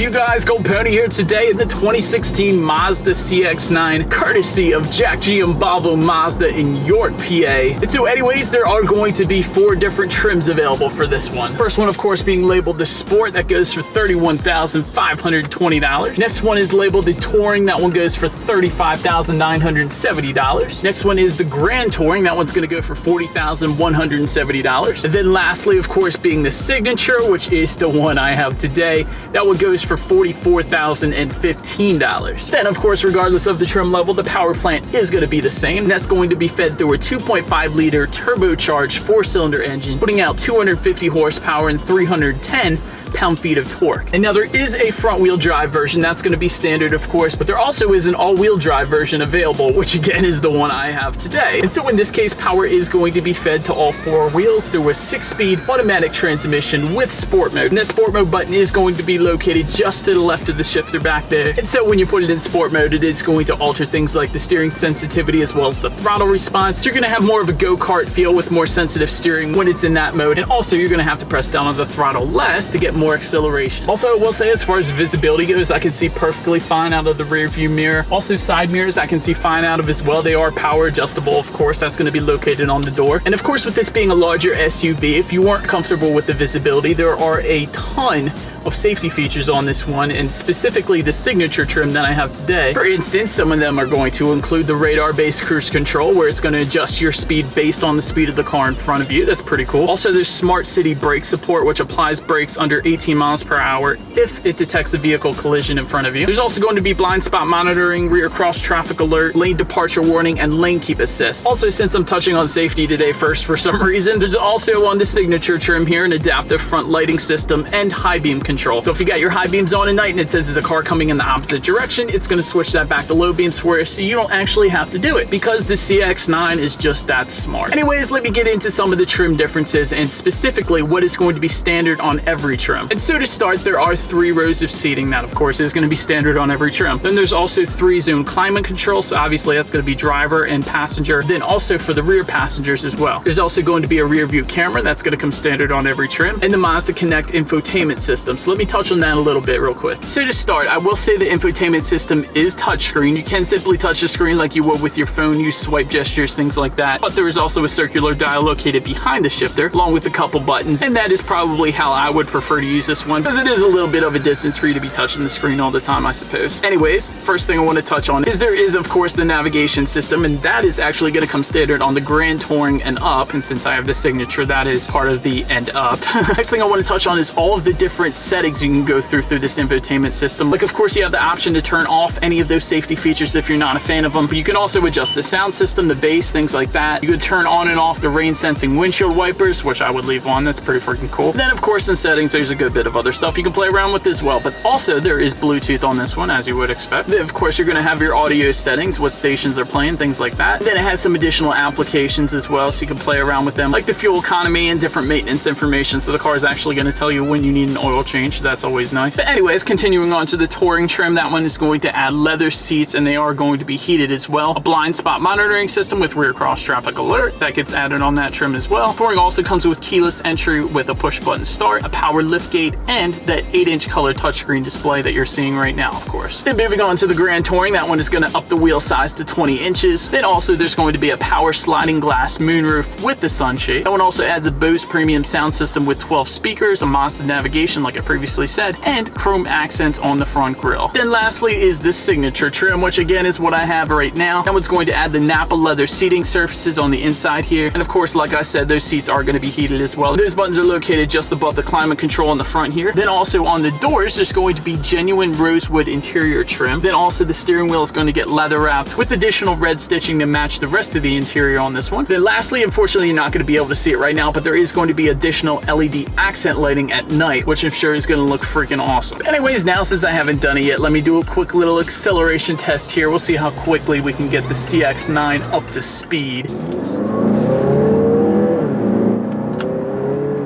you guys? Goldpony here today in the 2016 Mazda CX-9, courtesy of Jack Giambalvo Mazda in York, PA. And so anyways, there are going to be 4 different trims available for this one. First one, of course, being labeled the Sport. That goes for $31,520. Next one is labeled the Touring. That one goes for $35,970. Next one is the Grand Touring. That one's going to go for $40,170. And then lastly, of course, being the Signature, which is the one I have today. That one goes for $44,015. Then, of course, regardless of the trim level, the power plant is going to be the same. That's going to be fed through a 2.5-liter turbocharged 4-cylinder engine, putting out 250 horsepower and 310 pound-feet of torque. And now there is a front-wheel drive version. That's going to be standard, of course, but there also is an all-wheel drive version available, which again is the one I have today. And so in this case, power is going to be fed to all 4 wheels through a 6-speed automatic transmission with sport mode. And that sport mode button is going to be located just to the left of the shifter back there. And so when you put it in sport mode, it is going to alter things like the steering sensitivity as well as the throttle response. So you're going to have more of a go-kart feel with more sensitive steering when it's in that mode. And also you're going to have to press down on the throttle less to get more acceleration. Also, I will say, as far as visibility goes, I can see perfectly fine out of the rear view mirror. Also, side mirrors I can see fine out of as well. They are power adjustable, of course. That's going to be located on the door. And of course, with this being a larger SUV, if you weren't comfortable with the visibility, there are a ton of safety features on this one, and specifically the Signature trim that I have today. For instance, some of them are going to include the radar-based cruise control, where it's going to adjust your speed based on the speed of the car in front of you. That's pretty cool. Also, there's Smart City brake support, which applies brakes under 18 miles per hour if it detects a vehicle collision in front of you. There's also going to be blind spot monitoring, rear cross traffic alert, lane departure warning, and lane keep assist. Also, since I'm touching on safety today first for some reason, there's also on the Signature trim here an adaptive front lighting system and high beam control. So if you got your high beams on at night and it says there's a car coming in the opposite direction, it's going to switch that back to low beams for you, so you don't actually have to do it, because the CX-9 is just that smart. Anyways, let me get into some of the trim differences and specifically what is going to be standard on every trim. And so to start, there are 3 rows of seating. That, of course, is going to be standard on every trim. Then there's also 3-zone climate control, so obviously that's going to be driver and passenger. Then also for the rear passengers as well. There's also going to be a rear view camera. That's going to come standard on every trim. And the Mazda Connect infotainment system. So let me touch on that a little bit real quick. So to start, I will say the infotainment system is touchscreen. You can simply touch the screen like you would with your phone, use swipe gestures, things like that. But there is also a circular dial located behind the shifter, along with a couple buttons. And that is probably how I would prefer to use this one, because it is a little bit of a distance for you to be touching the screen all the time, I suppose. Anyways, first thing I want to touch on is there is, of course, the navigation system, and that is actually going to come standard on the Grand Touring and up. And since I have the Signature, that is part of the and up. Next thing I want to touch on is all of the different settings you can go through this infotainment system. Like, of course, you have the option to turn off any of those safety features if you're not a fan of them, but you can also adjust the sound system, the bass, things like that. You could turn on and off the rain sensing windshield wipers, which I would leave on. That's pretty freaking cool. Then, of course, in settings, there's a good bit of other stuff you can play around with as well, but also there is Bluetooth on this one, as you would expect. Then, of course, you're going to have your audio settings, what stations are playing, things like that. Then it has some additional applications as well, so you can play around with them, like the fuel economy and different maintenance information. So the car is actually going to tell you when you need an oil change. That's always nice. But anyways, continuing on to the Touring trim, that one is going to add leather seats, and they are going to be heated as well. A blind spot monitoring system with rear cross traffic alert, that gets added on that trim as well. Touring also comes with keyless entry with a push button start, a power liftgate, and that 8-inch color touchscreen display that you're seeing right now, of course. Then moving on to the Grand Touring, that one is going to up the wheel size to 20 inches. Then also there's going to be a power sliding glass moonroof with the sunshade. That one also adds a Bose premium sound system with 12 speakers, a Mazda navigation like I previously said, and chrome accents on the front grille. Then lastly is the Signature trim, which again is what I have right now. That one's going to add the Napa leather seating surfaces on the inside here, and of course, like I said, those seats are going to be heated as well. Those buttons are located just above the climate control on the front here. Then also on the doors, there's going to be genuine rosewood interior trim. Then also the steering wheel is going to get leather wrapped with additional red stitching to match the rest of the interior on this one. Then lastly, unfortunately, you're not going to be able to see it right now, but there is going to be additional LED accent lighting at night, which I'm sure is going to look freaking awesome. Anyways, now since I haven't done it yet, let me do a quick little acceleration test here. We'll see how quickly we can get the CX-9 up to speed.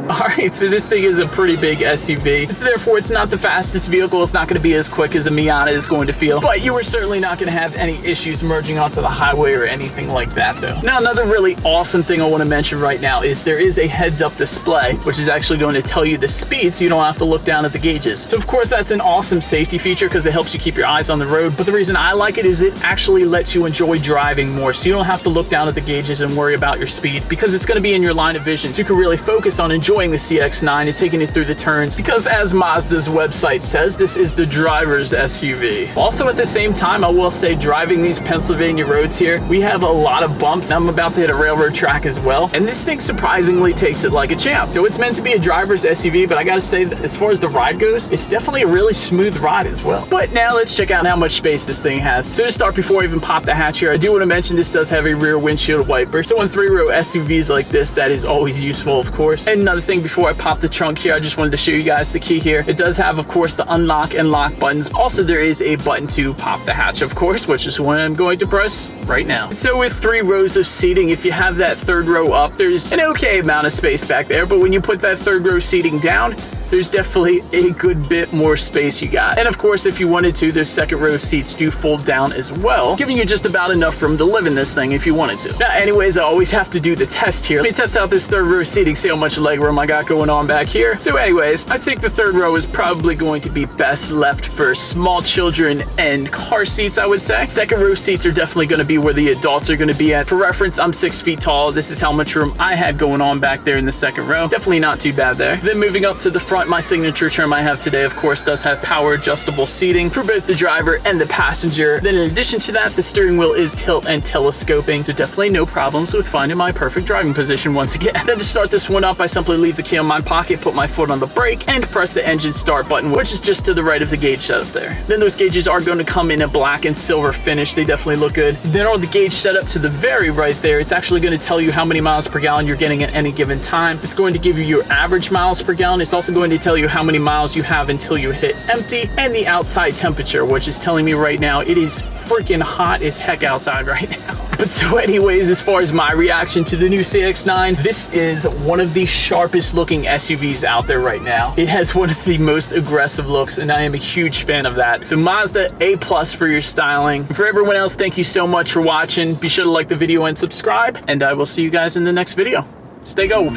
Alright, Alright, so this thing is a pretty big SUV. So therefore, it's not the fastest vehicle. It's not going to be as quick as a Miata is going to feel. But you are certainly not going to have any issues merging onto the highway or anything like that, though. Now, another really awesome thing I want to mention right now is there is a heads-up display, which is actually going to tell you the speed, so you don't have to look down at the gauges. So, of course, that's an awesome safety feature because it helps you keep your eyes on the road. But the reason I like it is it actually lets you enjoy driving more, so you don't have to look down at the gauges and worry about your speed because it's going to be in your line of vision. So you can really focus on enjoying the CX-9 and taking it through the turns because, as Mazda's website says, this is the driver's SUV. Also, at the same time, I will say driving these Pennsylvania roads here, we have a lot of bumps. I'm about to hit a railroad track as well, and this thing surprisingly takes it like a champ. So it's meant to be a driver's SUV, but I gotta say that as far as the ride goes, it's definitely a really smooth ride as well. But now let's check out how much space this thing has. So to start, before I even pop the hatch here, I do want to mention this does have a rear windshield wiper. So in 3-row SUVs like this, that is always useful, of course. And another thing, before I pop the trunk here, I just wanted to show you guys the key here. It does have, of course, the unlock and lock buttons. Also, there is a button to pop the hatch, of course, which is what I'm going to press right now. So with 3 rows of seating, if you have that 3rd row up, there's an okay amount of space back there, but when you put that 3rd row seating down, there's definitely a good bit more space you got. And of course, if you wanted to, those 2nd row seats do fold down as well, giving you just about enough room to live in this thing if you wanted to. Now, anyways, I always have to do the test here. Let me test out this 3rd row seating, see how much leg room I got going on back here. So anyways, I think the 3rd row is probably going to be best left for small children and car seats, I would say. 2nd row seats are definitely going to be where the adults are going to be at. For reference, I'm 6 feet tall. This is how much room I had going on back there in the 2nd row. Definitely not too bad there. Then moving up to the front, my signature trim I have today, of course, does have power adjustable seating for both the driver and the passenger. Then in addition to that, the steering wheel is tilt and telescoping, so definitely no problems with finding my perfect driving position once again. Then to start this one up, I simply leave the key in my pocket, put my foot on the brake, and press the engine start button, which is just to the right of the gauge setup there. Then those gauges are going to come in a black and silver finish. They definitely look good. Then on the gauge setup to the very right there, it's actually going to tell you how many miles per gallon you're getting at any given time. It's going to give you your average miles per gallon. It's also going to tell you how many miles you have until you hit empty, and the outside temperature, which is telling me right now it is freaking hot as heck outside right now. But so anyways, as far as my reaction to the new CX-9, this is one of the sharpest looking SUVs out there right now. It has one of the most aggressive looks, and I am a huge fan of that. So Mazda, A+ for your styling. And for everyone else, thank you so much for watching. Be sure to like the video and subscribe, and I will see you guys in the next video. Stay gold.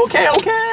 Okay.